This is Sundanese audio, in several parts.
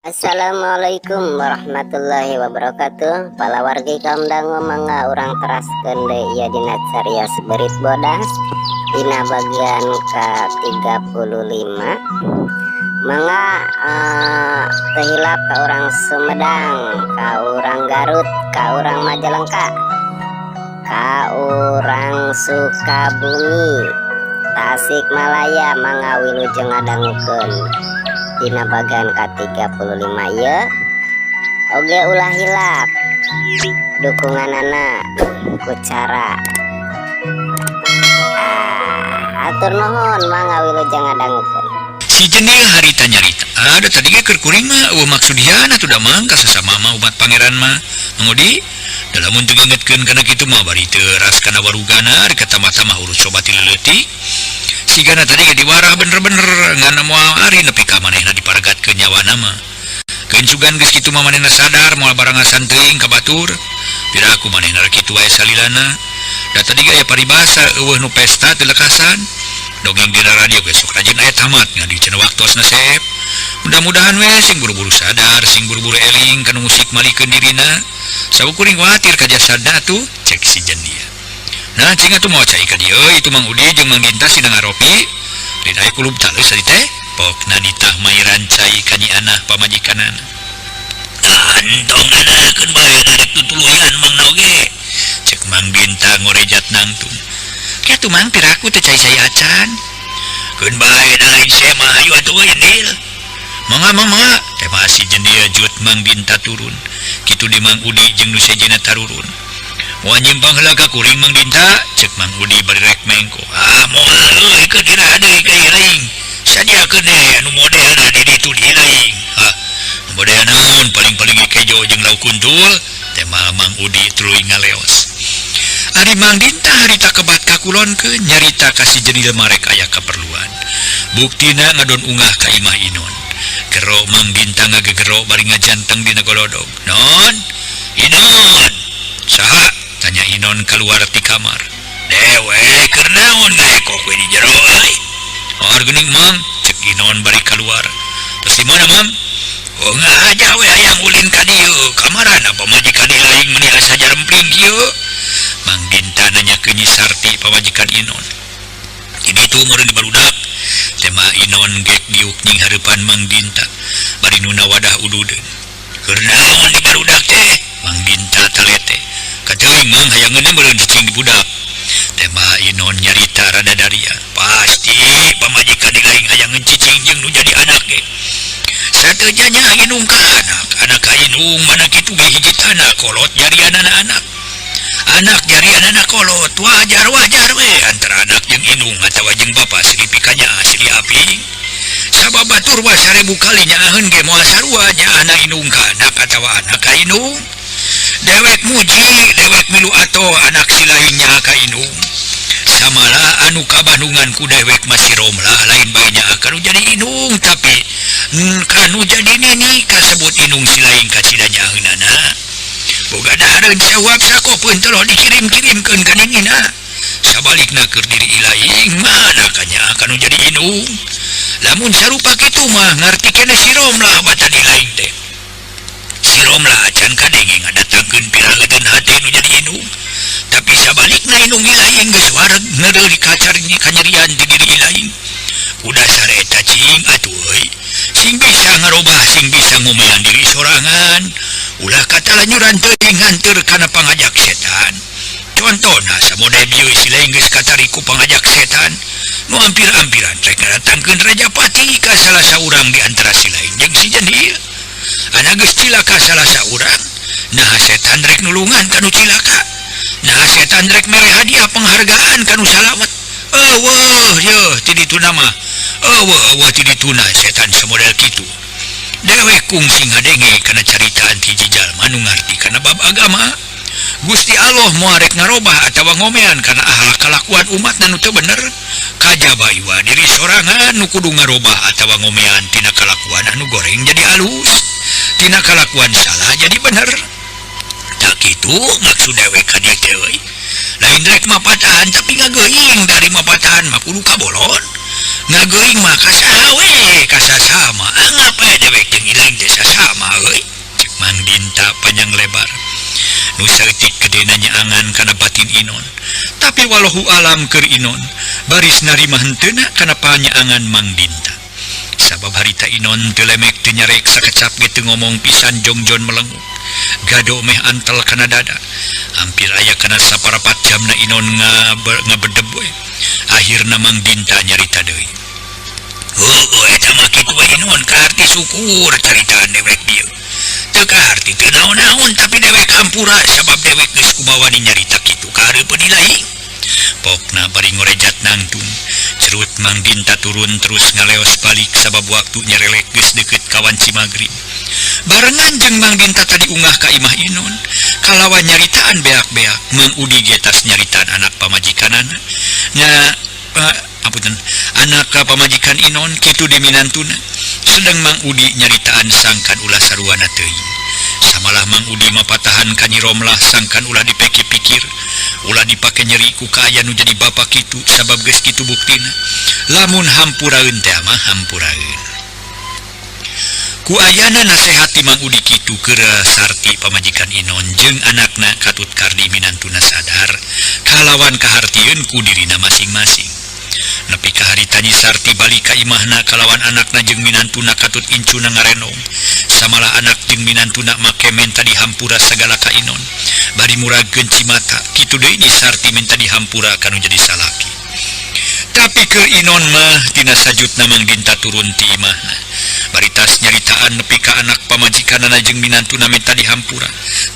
Assalamualaikum warahmatullahi wabarakatuh. Para wargi kaum dangu mangga urang teraskeun deui ieu dina carios berit bodas dina bagian ke-35. Mangga tehilap ka urang Sumedang, ka urang Garut, ka urang Majalengka, ka urang Sukabumi, Tasikmalaya mangga wilujeng ngadangukeun dina bagian ke-35 ya. Oge ulah hilap dukunganana ku cara atur nuhun mangga wilujeng ngadangukeun. Si jendil harita nyarita ada tadi keur kuring mah maksudnya atuh da mang ka sasama mah umat pangeran mah mangudi dalam untuk ingetkeun kana kitu mah bari teu ras kana warugana di kata-mata mah urus coba tileutik sigana tadi ge diwarah bener-bener ngana moal ari nepi ka manehna diparagatkeun nyawana mah keun sugan geus kitu mah manehna sadar moal barangasan teuing ka batur piraku manehna rek kitu wae salilana da tadi ge aya paribasa eueuh nu pesta teu lekasan dongeng dina radio ge sok rajin aya tamat ngadi cenah waktosna sep mudah-mudahan we sing buru-buru sadar sing buru-buru eling kana musik malikeun dirina sakuring watir ka jasada tuh cek si jendia. Nah cing atuh mau cai ka dieu itu Mang Udi jeung Mang Dinta sidang aropi lin aya kulub talus ari teh pokna nitah mairan cai ka nyi anah pamajikanana antong ngadakeun bae ngarek tutuluyan Mang Naoge cek Mang Dinta ngorejat nangtung kitu Mang piraku teh cai saya acan keun bae dain sema ayo atuh we Dil mangga teh masih jendia jut Mang Dinta turun kitu di Mang Udi jeung nu sejena tarurun moal nyimpang heula ka kuring Mang Dinta cek Mang Udi bari rek mengko moal euy keur dina deui ka ieu laing sadiakeun deui anu modelna di ditu di laing model naon paling-paling kejo jeung lauk kuntul teh Mang Udi tuluy ngaleos ari Mang Dinta harita kebat kakulonkeun nyarita ka si jenil marek aya kaperluan buktina ngadon ungah ka Imah Inon gero Mang Dinta ngagegero bari ngajanteng dina golodog non Inon saha tanya Inon keluar ti kamar dewe keur naon ngaekok we di jero euy or geuning Mang cek Inon bari keluar terus di mana Mang aja we hayang ulin ka dieu kamarana pamajikan laing meuni asa jarempling kieu Mang Dinta nanya ke Nyi Sarti pamajikan Inon kitu meureun barudak tema Inon gek diuk ning hareupan Mang Dinta bari nuna wadah ududeun keur naon di barudak teh Mang Dinta talete kateuing Mang hayang ngeuneuh meureun cicing di budak tema Inon nyarita rada daria pasti pamajikan laing hayang ngecicing jeung nu jadi anak ge sateunya inung ka anak ka inung mana kitu ge hiji tanah kolot jarian anak jarian anak kolot wajar we antara anak jeung inung atawa jeung bapa silipi kanya asli api sabab batur wa 1000 kali nyaaheun ge moal sarua nya anak inung ka anak atawa anak ka inung dewek muji dewek milu ato anak silainnya ka inung samala anu kabandungan ku dewek masih romlah lain bae kanu jadi inung tapi kanu jadi nini kasebut inung silain ka cidanyaheunana boga dahareun jawab sakopeun telo dikirim-kirimkeun ka ningina sabalikna keur diri ilaing mana kanya kanu jadi inung lamun sarupa kitu mah ngarti keneh si romlah batan ilaing teh si romlah acan kadenge ngadatangkeun piraleun hati nu jadi inung tapi sabalikna inung ilaing geus wareg ngeureuh di kacarnya kanyerian di diri ilaing udah sare eta cing atuh euy sing bisa ngarobah sing bisa ngomean diri sorangan ulah kata lanyuran teuing nganteur kana pangajak setan contohna samode bieu silaing geus katariku pangajak setan nu ampir-ampiran rek ngadatangkeun Rajapati ka salah saurang di antara silaing jeung si jendil ana geus cilaka salah saurang nah setan rek nulungan kanu cilaka nah setan rek mere hadiah penghargaan kanu salamet eueuh yeuh ti dituna mah eueuh ti dituna setan samodel kitu dewek kungsi ngadenge kana caritaan ti jalma nu ngarti kana bab agama Gusti Allah moal rek ngarobah atawa ngomean kana ahlak kalakuan umat nu teu bener kajaba iwa diri sorangan nu kudu ngarobah atawa ngomean tina kalakuan anu goreng jadi halus tina kalakuan salah jadi bener tak kitu maksud dewek ka dieu teh euy lain rek mapatahan tapi ngageuing dari mapatahan mah kudu kabolon ngageuing mah kasaha we kasasama angapa dewek jeung ilaing teh sasaha lebar. Nu saeutik gedena nyaangan kana batin Inon. Tapi wallahu alam keur Inon, baris narima henteuna kana panyaangan Mang Dinta. Sabab harita Inon teu lemek teu nyarek sakecap ge teu ngomong pisan jongjon melenguk. Gado meh antel kana dada. Hampir aya kana saparapat jamna Inon ngabedeb we. Akhirna Mang Dinta nyarita deui. Eta mah kitu we Inon, kaarti syukur caritaan dewek dieu. Teu kaarti teu naon-naon tapi dewek hampura sabab dewek geus kubawani nyarita kitu ka hareupeun ilahi. Pokna bari ngorejat nangtung, cerut Mang Dinta turun terus ngaleos balik sabab waktu nyarelek geus deukeut kawan Cimagrib. Barengan jeung Mang Dinta tadi unggah ka imah Inon, kalawan nyaritaan beak-beak Mang Udi getas nyaritaan anak pamajikanana. Anak pamajikan Inon kitu di minantuna. Sedang Mang Udi nyaritaan sangkan ulah saruana teuing. Samalah Mang Udi mapatahan ka Nyi Romlah sangkan ulah dipikir-pikir, ulah dipake nyeri ku ka aya nu jadi bapak kitu sabab geus kitu buktina. Lamun hampuraeun teh mah hampuraeun. Ku ayana nasehati Mang Udi kitu keur sarti pamajikan Inon jeung anakna katut kardi minantuna sadar kalawan kahartieun ku dirina masing-masing. Nepi ka harita Nyi Sarti balik ka imahna kalawan anakna jeung minantuna katut incuna ngarenong. Samalah anak jeung minantuna make menta dihampura sagala ka Inon. Bari muragkeun cimata, kitu deui Nyi Sarti menta dihampura kanu jadi salaki. Tapi keur Inon mah tina sajutna Mang Dinta turun ti imahna. Baritas nyaritaan nepi ka anak pamajikanana jeung minantuna menta dihampura.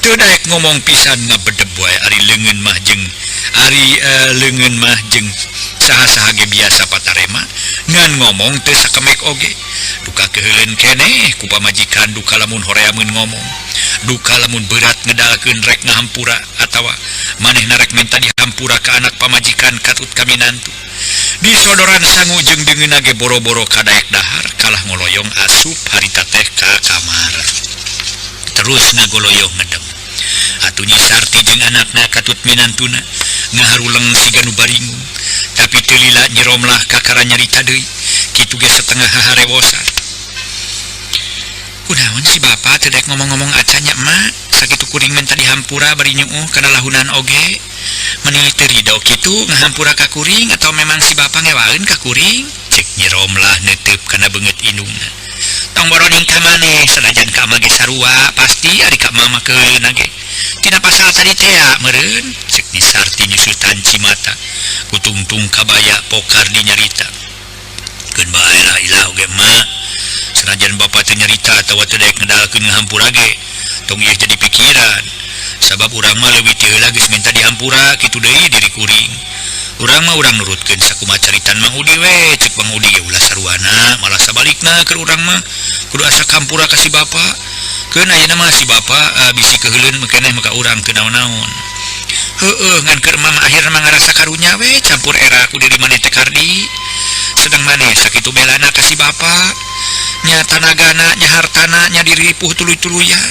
Teu daek ngomong pisan ngabedeb wae ari leungeun mah jeung saha-saha ge biasa patarema ngan ngomong teu sakemek oge. Duka keheuleun keneh ku pamajikan duka lamun horeameun ngomong. Duka lamun berat ngedalkeun rek ngahampura atawa manehna rek menta dihampura ka anak pamajikan katut ka minantu. Di sodoran sangu jeung deungeunna ge boro-boro ka daek dahar kalah ngoloyong asup harita teh ka kamar. Terus ngagoloyong ngedem. Atuh Nyi Sarti jeung anakna katut minantuna ngaharuleng siga nu baringung. Tapi teu lila Nyi Romlah kakara nyarita deui, kitu ge setengah haharewosan. Kunaon si bapa teu daek ngomong-ngomong acanya emak, sakitu kuring menta dihampura bari nyuuh kana lahunan oge. Meuni teu ridho kitu ngahampura ka kuring atau memang si bapa ngewaeun ka kuring? Cek Nyi Romlah neuteub kana beungeut indungna. Tong boroning ka maneh sanajan ka mah ge sarua, pasti ari ka mama keuleunan ge. Tina pasal tadi teh meureun, cek Nyi Sarti nyusutan cimata. Kutungtung kabaya pokar di nyarita. Keun bae lah ilah oge emak. Sanajan bapa teu nyarita atawa teu daek ngedalkeun ngahampura ge, tong ieu jadi pikiran. Sabab urang mah leuwih teu heula geus minta dihampura kitu deui diri kuring. Urang mah urang nurutkeun sakumaha caritan Mang Udi we, cek Mang Udi ge ulah saruana, malah sabalikna keur urang mah kudu asa kampura ka si bapa. Keun ayeuna mah si bapa bisi keheuleun keneh maka urang teu naon-naon. Heueuh ngan keur mama akhirna mah ngarasa karunya we campur era ku diri maneh teh kardi. Sedang maneh sakitu belana ka si bapa. Nya tanagana, nya hartana, nya diripuh tuluy-tuluyan.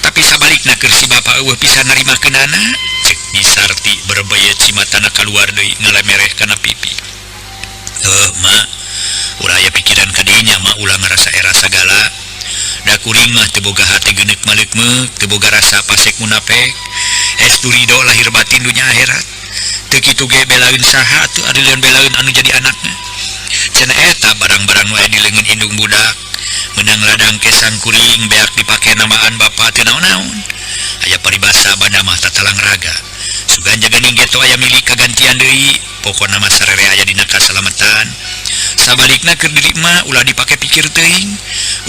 Tapi sabalikna keur si bapa eueuh pisan narimakeunana, cek Nyi Sarti berbaya cimatana kaluar deui ngalemereh kana pipi. Mak, ulah aya pikiran ka dinya mah ulah ngarasa era sagala. Da kuring mah teu boga hate geuneuk maleuk-meuk, teu boga rasa pasek munapek. Estu ridho lahir batin dunya akhirat. Teu kitu ge belaeun saha atuh ari lain belaeun anu jadi anakna. Cenah eta barang-barang nu aya di leungeun indung budak. Menang ladang kesang kuring beak dipake namaan bapa teu naon-naon. Aya paribasa banda mah tatalang raga. Sugan jaga ninggeto aya milik kagantian deui. Pokona mah sarere aya dina kasalametan. Sabalikna keur diri mah ulah dipake pikir teuing.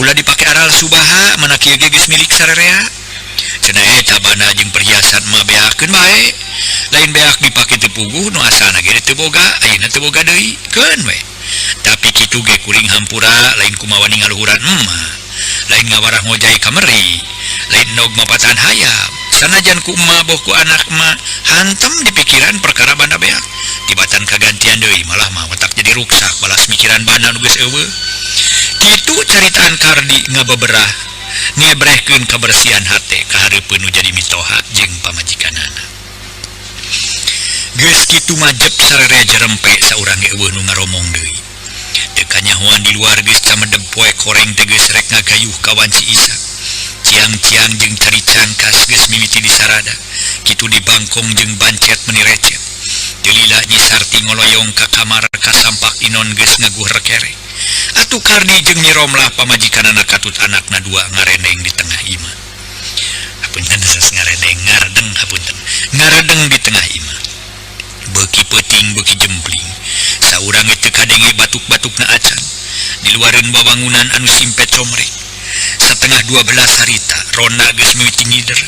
Ulah dipake aral subaha mana kieu ge geus milik sarerea. Cenah eta banda jeung perhiasan mah beakeun bae. Lain beak dipake teu puguh nu asana ge teu boga, ayeuna teu boga deui. Keun we. Tapi kitu ge kuring hampura lain kumaha ngaluhuran emak. Lain ngawarah ngojai kameri. Lain nog mapatan hayam. Sanajan ku emak boh ku anak emak hantem di pikiran perkara banda beak. Tibatan kagantian deui malah mah otak jadi ruksak balas mikiran banda nu geus eueuh. Kitu caritaan kardi ngabeberah ngebrehkeun kabersihan hate ka hareupeun nu jadi mitoha jeung pamajikanana. Geus kitu majep sarere jerempe saurang ge eueuh nu ngaromong deui. Teu kanyahoan di luar geus camedeb poe koreng teh geus rek ngagayuh kawan si Isa. ciang-ciang jeung cari cangkas geus mimiti di sarada kitu di bangkong jeung bancet meni recet Delila nyi sarti ngoloyong ka kamar kasampak Inon geus ngaguher kere atuh Kardi jeung Nyi Romlah pamajikanana katut anakna dua ngareneng di tengah imah hapunten sas ngareneng ngaredeng di tengah imah beuki peuting beuki jempling saurang teu kadenge batuk-batukna acan di luareun babangunan anu simpet comrek setengah 12 harita Rona geus mimiti ngider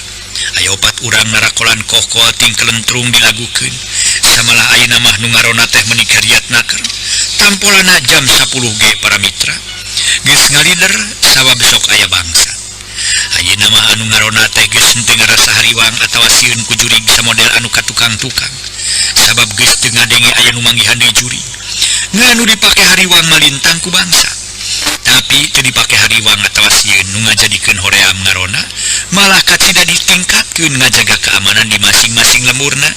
aya 4 urang narakolan kohkol ting kelentrung dilagukeun samalah ayeuna mah nu ngarona teh meuni kariat naker tampolana jam 10 ge para mitra geus ngalider sawa besok aya bangsa ayeuna mah anu ngarona teh geus teu ngarasa hariwang atawa sieun ku jurig samodel anu katukang-tukang sabab geus teu ngadenge aya nu manggihan deui jurig nganu dipake hariwang malintang ku bangsa tapi teu dipake hariwang atawa sieun nu ngajadikeun hoream ngarona malah kacida ditingkatkeun ngajaga keamanan di masing-masing lemurna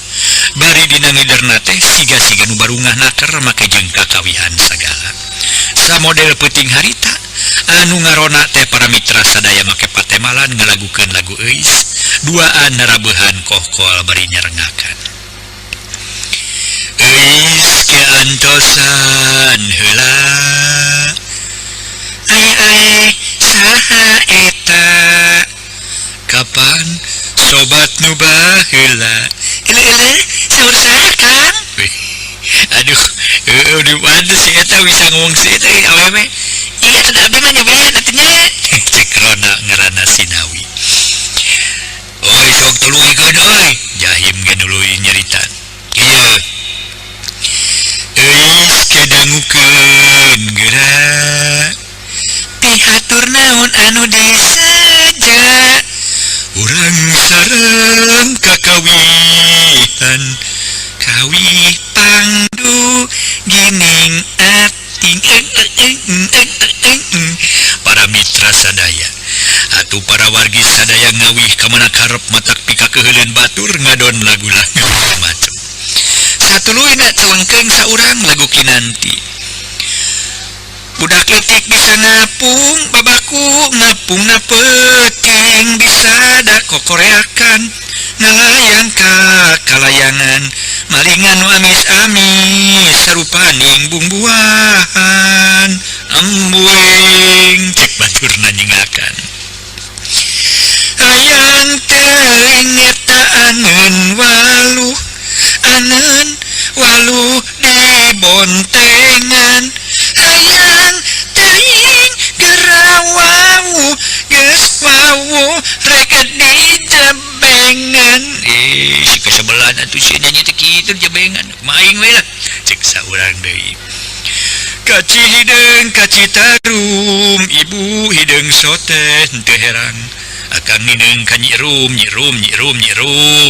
bari dina ngiderna teh siga-siga nu barungah naker make jeung kakawihan sagala samodel peuting harita anu ngarona teh para mitra sadaya make patemalan ngalagukeun lagu euis duaan narabeuhan kohkol bari nyerengakan euis ke antosan heula ai saha eta kapan sobat nu baheula ele saur saha Kang aduh di mana sih eta bisa ngomong sih eta awewe iya ada abdi mah nyobain atunya cek Rona ngaranna Sinawi oi sok tuluikeun oi Jahim ge nuluy nyeritan ieu euis kedangukeun geura pihatur naon anu disaja urang sareng kakawihan kawih pangdu gining ating para mitra sadaya atuh para wargi sadaya ngawih ka mana karep matak pikakeheulin batur ngadon lagu-lagu macem satuluyna celengkeung saurang lagu kinanti budak letik bisa ngapung babaku ngapungna peuting bisa da kokoreakan ngalayang ka kalayangan malingan nu amis-amis sarupaning bumbuahan ambuing cek baturna nyingakan hayang teuing eta aneun waluh di bontengan hayang teuing gerawawu geus wawu rek di jebengan si kesebelan atuh si nyanyi teh kitu jebengan maing we lah cek saurang deui kaci hideung kaci tarum ibu hideung soteh teu herang akang nineung ka nyirum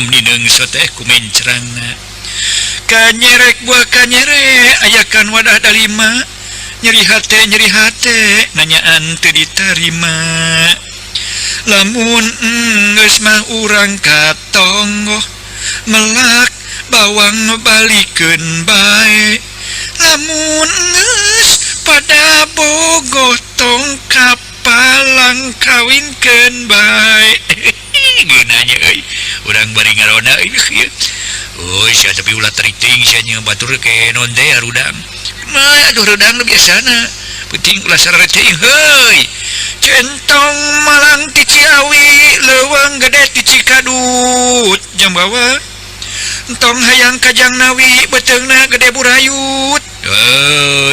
nineung soteh ku mencrangna kanyerek buah kanyere ayakan wadah dalima nyeri hate nanyaan teu ditarima lamun geus mah urang katonggoh melak bawang balikeun bae lamun geus pada bogoh tong kapalang kawinkeun bae geunanya euy urang bari ngarona ieu oh sia tapi ulah teriting sia nya batur ke non teh rudang mah aduh rudang biasana penting ulah sarare teuing heuy centong malang ti Ciawi leuweung gede ti Cikadut Jambawa entong hayang ka Jangnawi beteungna gede burayut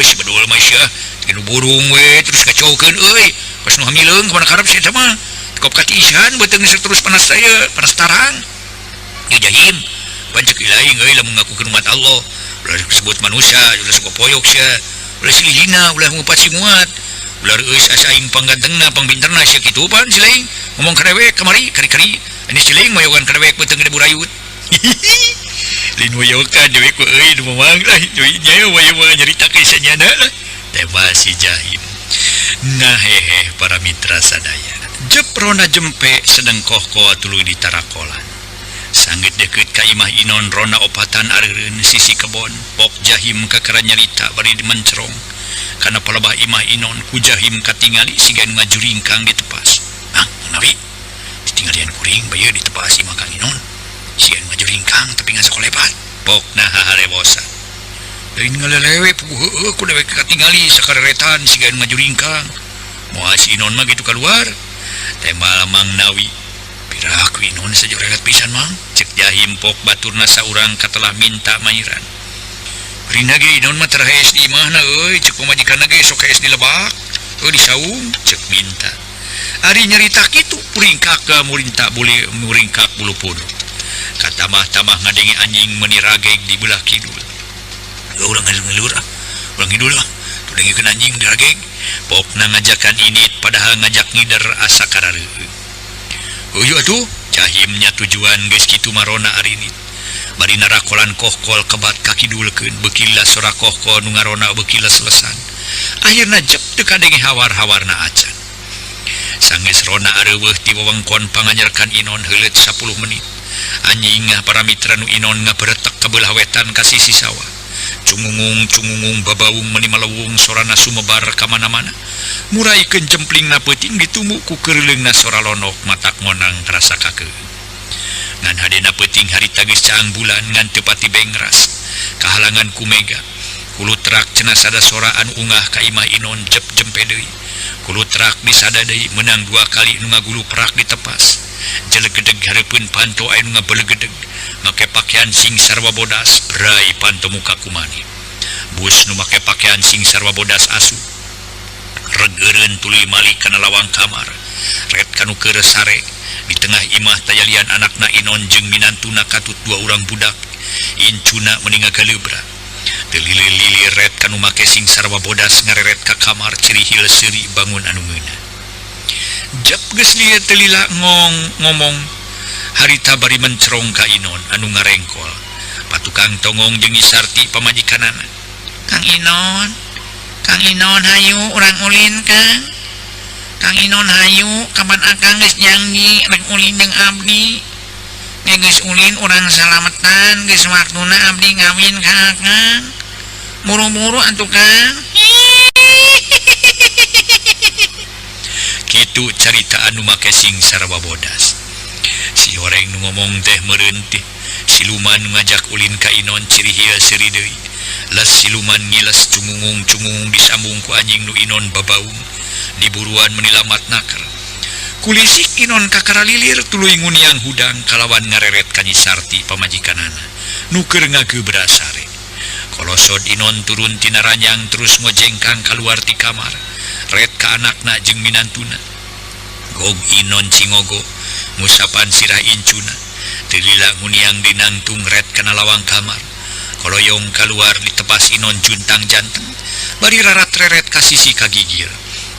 si bedul mah sia tinu burung we terus kacaukeun euy pas nu hamileung ka mana karep sia mah kop katiisan beteung terus panas saya panas tarang ya Jahim pancek ilaing euy lamun ngakukeun umat Allah ulah disebut manusia ulah suka poyok sia ulah silihina ulah ngupat muat ulah eus asa aing panggantengna pangbinterna sia kitu pan sileing ngomong kadewek kamari kari-kari ani sileing mayogan kadewek beuteung gede burayut lin wayokan dewek euy nu mamang lah deui nya wayo nyaritakeun sanyana lah tema si Jahim nah hehe para mitra sadaya jep Rona jempe sedeng kohko tuluy di tarakolan sanggit deket ka imah Inon Rona opatan areureun sisi kebon pok Jahim kakara nyarita bari dimencrong kana palebah imah Inon ku Jahim katingali siga nu ngajuringkang di tepas ah nabi baye ditepasi makang Inon sieun maju ringkang tapi ngasa kolepat pokna haharewosa dari ngalelewe puguh ku dewek katingali sakareretan sigaeun maju ringkang moal si Inon mah gitu keluar tembal Mang Nawi piraku Inon sajorelet pisan Mang cek Jahim pok baturna saurang katelah minta mairan rina ge Inon mah terahes di imahna euy cek pamajikanna ge sok kaes di Lebak di saung cek minta ari nyarita kitu puringkak ke muringkak bulu puduk katamah-tamah ngadengi anjing meuni rageg di belah kidul urang ngelur urang ngidul tuh dengikeun anjing di rageg pokna ngajakan init padahal ngajak ngider asa karareu euy atuh Jahimnya tujuan geus kitu marona ari init bari narakolan kohkol kebat kakidulkeun beukila sora kohkol nu ngarona beukila selesan akhirna jep teu kadenge hawar-hawarna acan sanggeus rona areuweuh ti wewengkon panganjarkan Inon heuleut 10 menit anjing para mitra nu Inon ngaberetek ka belah wetan ka sisi sawah cungungung babaung meuni malewung sorana sumebar ka mana-mana muraikeun cemplingna peuting ditumuk ku keurleungna sora lonok matak ngonang rasa kakeung ngan hadena peuting harita geus caang bulan ngan teu pati bengras kahalangan ku mega kulut terak cenah sada sora anu ungah ka imah Inon jep jempe deui kulut terak disada deui menang 2 kali nu ngagulu perak ditepas jelegedeg hareupeun panto anu ngabelegedeg make pakaian sing sarwa bodas berai panto muka kumani bus nu make pakaian sing sarwa bodas asu regeureun tuluy malik kana lawang kamar ret kanu keur sare di tengah imah tayalian anakna Inon jeung minantuna katut 2 urang budak incuna meninga galebra delili-lili ret kanu make sing sarwa bodas ngareret ka kamar cirihil seuri bangun anu ngeuna jap geus lieu teu lila ngomong harita bari mencerong ka Inon anu ngarengkol patukang tongong jeung Sarti pamajikanana Kang Inon hayu urang ulin Kang Inon hayu kapan akang geus janji rek ulin jeung abdi geus ulin urang salametan geus waktuna abdi ngawin ka akang buru-buru atuh Kang kitu carita anu make sing sarwa bodas si horeng nu ngomong teh meureun teh siluman ngajak ulin ka Inon cirihil seuri deui les siluman ngiles cungungung disambung ku anjing nu Inon babaung diburuan menilamat naker kulisik Inon kakara lilir tuluy nguniang hudang kalawan ngareret ka Nyi Sarti pamajikanana nu keur ngagebra sare kolosod Inon turun tina ranjang terus ngojengkang kaluar ti kamar ret ka anakna jeung minantuna gog Inon cingogo ngusapan sirah incuna teu lila nguniang dinangtung ret kana lawang kamar koloyong kaluar ditepas Inon juntang janteng bari rarat reret ka sisi kagigir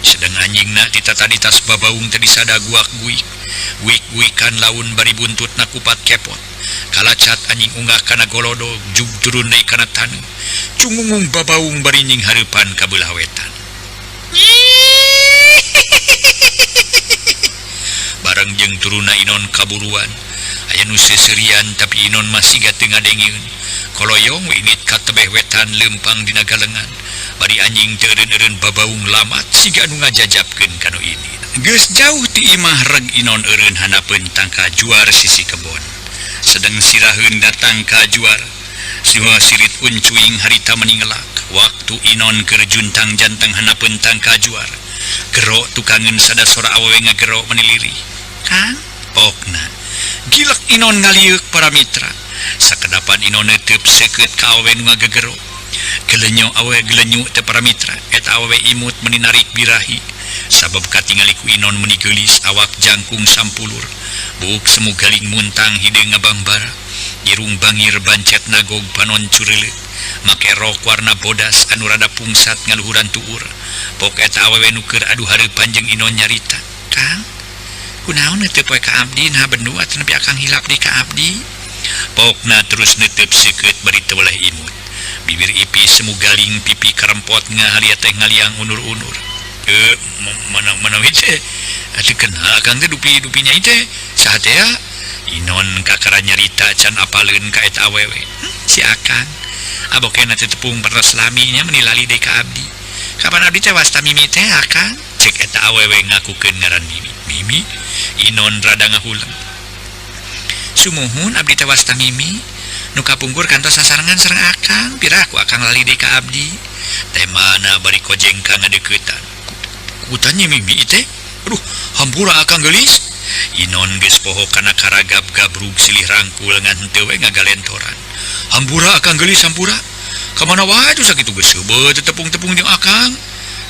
sedang anjingna ditata di tas babaung teu disada guik-guikan laun bari buntutna kupat kepot kalacat anjing unggah kana golodo jug turun deui kana tanu cungungung babaung bari nying hareupan ka belah wetan bareng jeung turuna Inon kaburuan aya nu seserian tapi Inon masih teu ngadengieun koloyong winit ka tebeh wetan leumpang dina galengan bari anjing teu eureun-eureun babaung lamat siga anu ngajajabkeun kanu ini geus jauh ti imah reg Inon eureun hanapeun tangka juar sisi kebon sedang siraheun datang ka juar siwa sirit uncuing harita meninggelak waktu Inon keur juntang janteng hanapeun tangka juar gero tukangeun sada sora awewe ngagero meniliri Kang pokna gilak Inon ngaliuk para mitra sakedapan Inon neuteub seukeut ka awewe nu ngagegero gelenyo awewe gelenyu teh para mitra eta awewe imut meuni narik birahi sabab katingali ku Inon meuni geulis awak jangkung sampulur buuk semu galing muntang hideung ngabangbara irung bangir bancet nagog panon cureuleuh make rok warna bodas anu rada pungsat ngaluhuran tuur pok eta awewe nu keur adu hareupan jeung Inon nyarita Kang kunaon teu poe ka abdi nah bendu atuh nepi akang hilap di ka abdi pokna terus neuteub seukeut bari teu weleh imut bibir ipis semu galing pipi karempot ngahalia teh ngaliang unur-unur mana teh atuh kenal akang teh dupi-dupinya teh saha teh ya Inon kakara nyarita can apaleun ka eta awewe si akang abokena teh tepung pertos laminya menilali deui ka abdi kapan abdi teh wasta mimi teh akang cek eta awewe ngakukeun ngaran mimi Inon rada ngahulang Sumuhun abdi teh wasta mimi nu kapungkur kantos sasarangan sareng akang pira ku akang lali deui ka abdi teh mana bari kojeng ka ngadeukeutan kutanya mimi teh aduh hampura akang geulis Inon geus poho kana karagap gabrug silih rangkul ngan henteu we ngagalentoran hampura akang geulis hampura kamana wae tuh sakitu geus seubeuh tepung-tepung jeung akang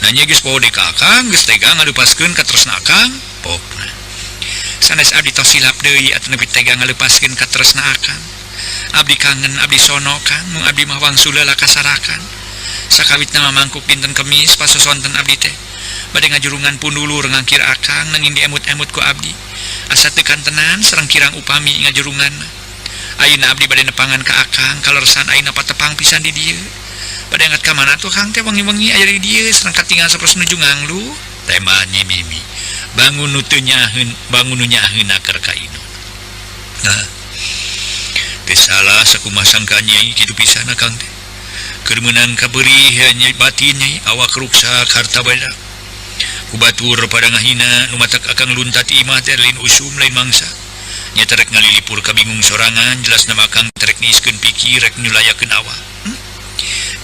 nanya geus poho deui ka akang geus tega ngalepaskeun ka tresna akang pokna sanes abdi tos silap deui atuh nepi tega ngalepaskeun ka tresna akang abdi kangen abdi sono kang mung abdi mah wangsul leula kasarakan sakawitna mangkuk dinten Kemis pas sosonten abdi teh bade ngajurungan pundulur ngangkir akang nanging diemut-emut ku abdi asa teu kantenan sareng kirang upami ngajurungan ayeuna abdi bade nepangan ka akang kalersan ayeuna patepang pisan di dieu bade angkat ka mana tuh kang teh wengi-wengi aya di dieu sareng katinggal saperus nuju nganglu teh mah mimi bangun nu teu nyaheun bangun nu nyaheun keur ka Inon nah teh salah sakumaha sangka nyai kitu pisan akang teh keur meunang kabeuih nya batin nyai awak ruksak harta beda ku batur pada ngahina nu matak akang luntat imah teh lain usum lain mangsa nya terek ngalilipur kabingung sorangan jelas nama akang terek niiskeun pikir rek nyulayakeun awak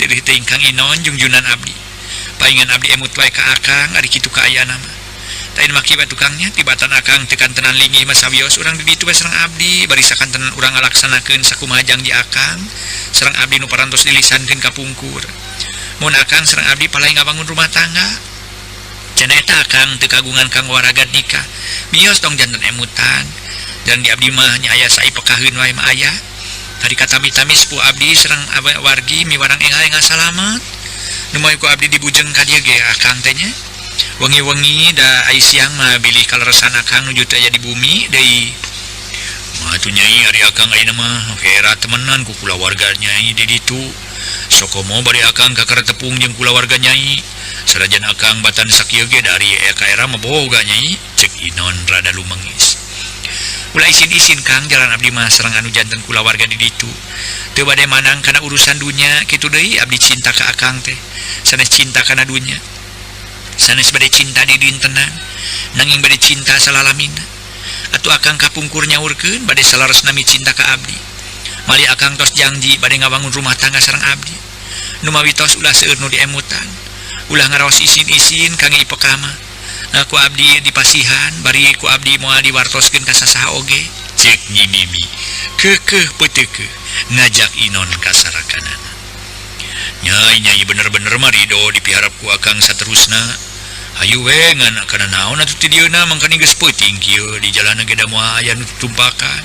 deui teh ingkang Inon jungjunan abdi paingan abdi emut wae ka akang ari kitu kaayana mah tain maki batu kangnya tibatan akang teu kantenan lingih mah sawios urang di ditu sareng abdi bari sakantenan urang ngalaksanakeun sakumaha janji akang sareng abdi nu parantos dilisankeun ka pungkur mun akang sareng abdi palai ngabangun rumah tangga cenah eta akang teu kagungan kang waragat nikah mios tong janten emutan dan di abdi mah nya aya sai pekaheun wae mah aya tadi katami-tami sepuh abdi sareng wargi miwarang enggal salamet nu moy ku abdi dibujeng ka dieu ge akang teh nya wengi-wengi da ai siang mah bilih kaleresan akang nuju teh aya di bumi deui mah atuh nyai ari akang ayeuna mah kera temenan ku kulawarga nyai di ditu sokomo bari akang ka karetepung jeung kulawarga nyai sarajan akang batan sakieu ge dari ka era mah boga nyai cek Inon rada lumengis ulah isin-isin kang jalan abdi mah sareng anu janten kulawarga di ditu teu bade manang kana urusan dunya kitu deui abdi cinta ka akang teh sanes cinta kana dunya sanes bade cinta di dintenan nanging bade cinta salalamina atuh akang kapungkur nyaurkeun bade salaresna mi cinta ka abdi mali akang tos janji bade ngabangun rumah tangga sareng abdi nu mawi tos ulah seueur nu diemutan ulah ngaraos isin-isin kang ipekama nah ku abdi dipasihan bari ku abdi moal diwartoskeun ka sasaha oge cek Nyi Mimi keukeuh peuteukeuh ngajak Inon ka sarakanana nyai bener-bener mah ridho dipiharap ku akang saterusna hayu we ngan kana naon atuh ti dieuna mangkani geus peuting kieu di jalanna ge da moal aya nu tumpakan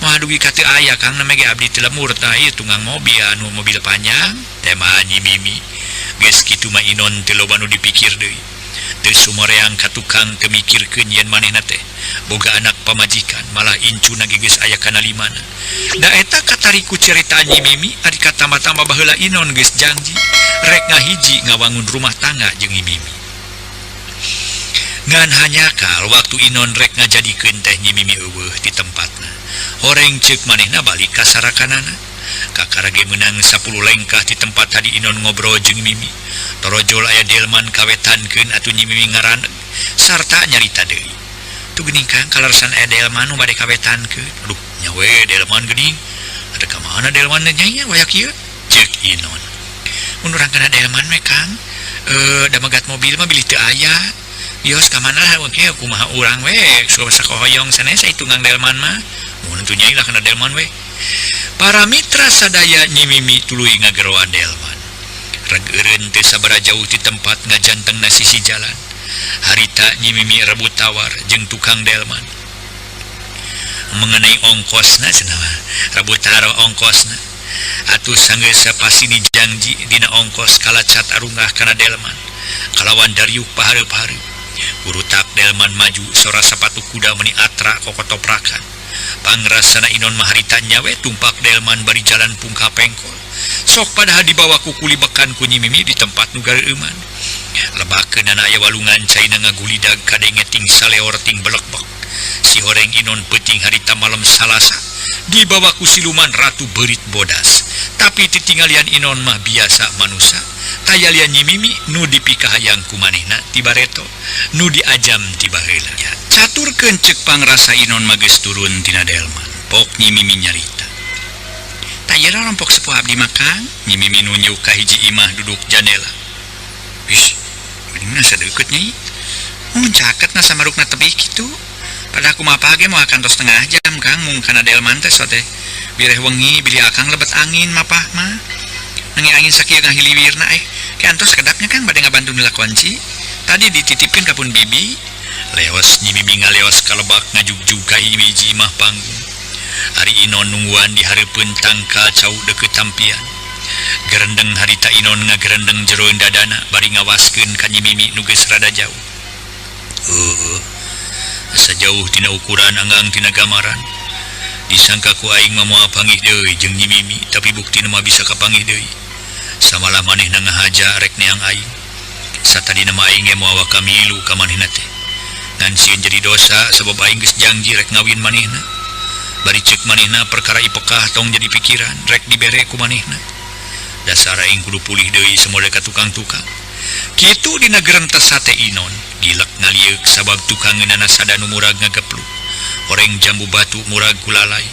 mah dugi ka teu aya kang namanya ge abdi teu lemur tah ieu tunggang mobil anu mobil panjang teh mah Nyi Mimi geus kitu mah Inon teu loba nu dipikir deui teu sumoreang ka tukang teu mikirkeun yen manehna teh boga anak pamajikan malah incuna ge geus aya kana limana da eta katariku cerita Nyi Mimi ari katama-tama baheula Inon geus janji rek ngahiji ngawangun rumah tangga jeung Nyi Mimi ngan hanyakal waktu Inon rek ngajadikeun teh Nyi Mimi eueuh di tempatna horeng ceuk manehna balik ka sarakanana kakarage meunang 10 lengkah di tempat tadi Inon ngobrol jeung Mimi torojol aya delman kawetankeun atuh Nyi Mimi ngaraneg sarta nyarita deui tuh geuning kang kalersan aya delman nu bade kawetankeun aduh nya we delman geuning ada ka mana delman nya waya kieu ceuk Inon mun urang kana delman we kang da magat mobil mah bilih teu aya bios ka mana lah we kumaha urang we sakohoyong sanes ai tunggang delman mah mun teu nyai lah kana delman we para mitra sadaya Nyi Mimi tuluy ngageroan delman reg eureun teu sabaraha jauh ti tempat ngajantengna sisi jalan harita Nyi Mimi rebut tawar jeung tukang delman mengenai ongkosna cenah rebut tawar ongkosna atuh sanggeus sapasini janji dina ongkos kalacat arunggah kana delman kalawan dariuk pahareup-hareup urutak delman maju sora sapatu kuda meni atra kokotoprakan pangrasana Inon mah harita nyawe tumpak delman bari jalan pungka pengkol sok padahal dibawa ku kulibekan ku Nyi Mimi di tempat nu gareuman lebakeunana aya walungan caina ngagulidag kadenge ting saleor ting belekbek si horeng Inon peuting harita malam Salasa dibawa ku siluman ratu beurit bodas tapi titinggalian Inon mah biasa manusia tayalian Nyi Mimi nu dipikahayang ku manehna ti bareto nu diajam ti baheula caturkeun ceuk pangrasa Inon mah geus turun tina delman Pok Nyi Mimi nyarita. Tayana rompok sepuh abdi makan, Nyi Mimi nunjuk ka hiji imah duduk jendela. Wis, mending sadeukeut Nyai. Caket na samarukna tebih kitu. Pada aku mah page mau akan tos tengah jam Kang mung kana delman teh sote. Bireh wengi bili akang lebet angin mapah mah. Nangi angin sakieu ngahiliwirna kantos kedapnya Kang bade ngabantu dilakuan Ci. Tadi dititipkeun ka pun bibi. Leos Nyi Mimi ngaleos ka lebak ngajugjug ka hiji imah panggung. Ari Inon nungguan di hareupeun tangkal cau deukeut tampian. Gerendeng harita Inon ngagerendeng jero dadana bari ngawaskeun ka Nyi Mimi nu geus rada jauh. Sejauh tina ukuran anggang tina gamaran. Disangka ku aing mah moal panggih deui jeung Nyi Mimi, tapi buktina mah bisa kapanggih deui. Samalah manehna ngahaja rek neang aing. Satadina mah aing ge moal kamilu ka manehna teh. Ngan sieun jadi dosa sabab aing geus janji rek ngawin manehna. Bari ceuk manehna perkara ipekah tong jadi pikiran rek dibere ku manehna. Dasar aing kudu pulih deui samode ka tukang-tukang. Kitu dina gerentes sate Inon, gilek ngaliuk sabab tukangeunana sada nu murag ngagepluk. Horeng jambu batu murag gulalai.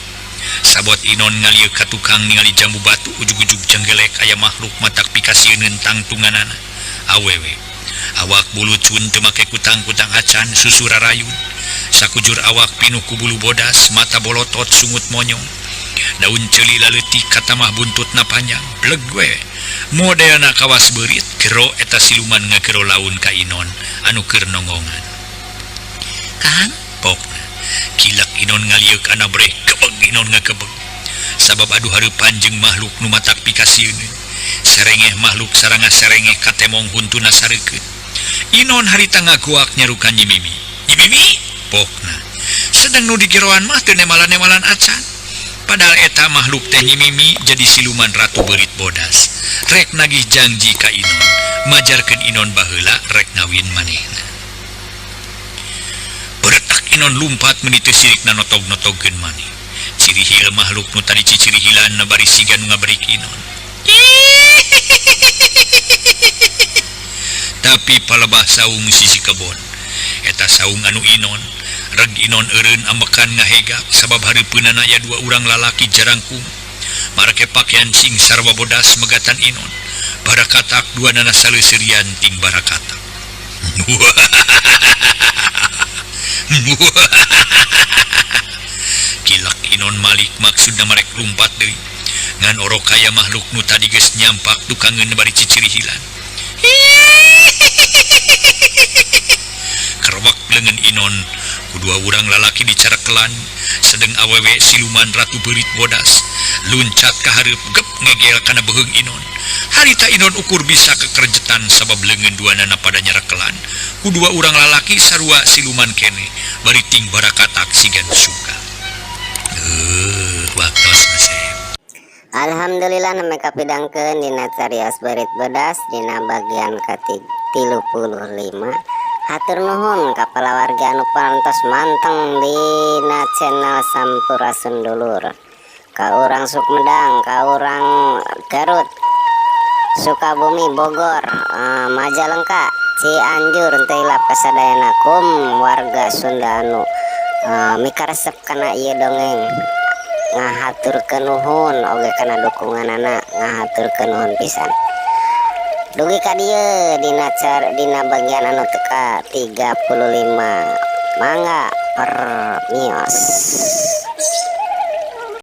Sabot Inon ngaliuk ka tukang ningali jambu batu ujug-ujug jenggelek aya makhluk matak pikasieun tangtunganana. Awewe. Awak bulucun teu make kutang-kutang acan susu rarayun. Sakujur awak pinuh ku bulu bodas, mata bolotot sungut monyong. Daun ceuli laleutik katamah buntutna panjang. Bleg we. Modelna kawas beurit gero eta siluman ngagero laun ka Inon anu keur nongongan. Kang, pokna kilak Inon ngaliuk ana breh kebeg Inon ngakebeg. Sabab adu hareupan jeung makhluk nu matak pikasieun. Serengeh makhluk saranga serengeh katemong huntuna sareukeut. Inon harita ngaguak nyarukan Nyi Mimi. Nyi Mimi, pokna. Sedang nu digeroan mah teu nemalan-nemalan acan. Padahal eta makhluk teh Nyi Mimi jadi siluman ratu beurit bodas. Rek nagih janji ka Inon, majarkeun Inon baheula rek ngawin manehna. Beretak Inon lumpat meuni teu sirikna notog-notogkeun maneh. Cirihil makhluk nu tadi cicirihilan bari siga nu ngabrik Inon. Tapi palebah saung sisi kebon. Eta saung anu Inon, reg Inon eureun ambekan ngahegak sabab hareupeunana aya dua urang lalaki jarangkung. Marake pakaian cing sarwa bodas megatan Inon. Barakatak duanana saleuseurian ting barakatak. Kilak Inon malik maksudna marek lumpat deui. Ngan orok kaya makhluk nu tadi geus nyampak tukangeun bari cicirihilan. Kerbak leungeun Inon kudua urang lalaki dicarakelan sedeng awewe siluman ratu beurit bodas luncat ka hareup gep ngegel kana beheung Inon. Harita Inon ukur bisa kekerjetan sabab leungeun duanana pada nyarakelan. Kudua urang lalaki sarua siluman kene bari ting barakatak sigan suka. Waktos nasib. Alhamdulillah neme kapidangkeun dina carios beurit bodas dina bagian ke-35. Hatur nuhun ka palawargi anu pantos manteng dina channel Sampurasun Dulur. Ka urang Sukmedang, ka urang Garut, Sukabumi, Bogor, Majalengka, Cianjur, teu hilap kasadayana kum warga Sunda anu mikaresep kana ieu dongeng. Ngahaturkeun nuhun oge kana dukunganana, ngahaturkeun nuhun pisan. Dugi ka dieu dina bagian anu teka 35. Mangga permios.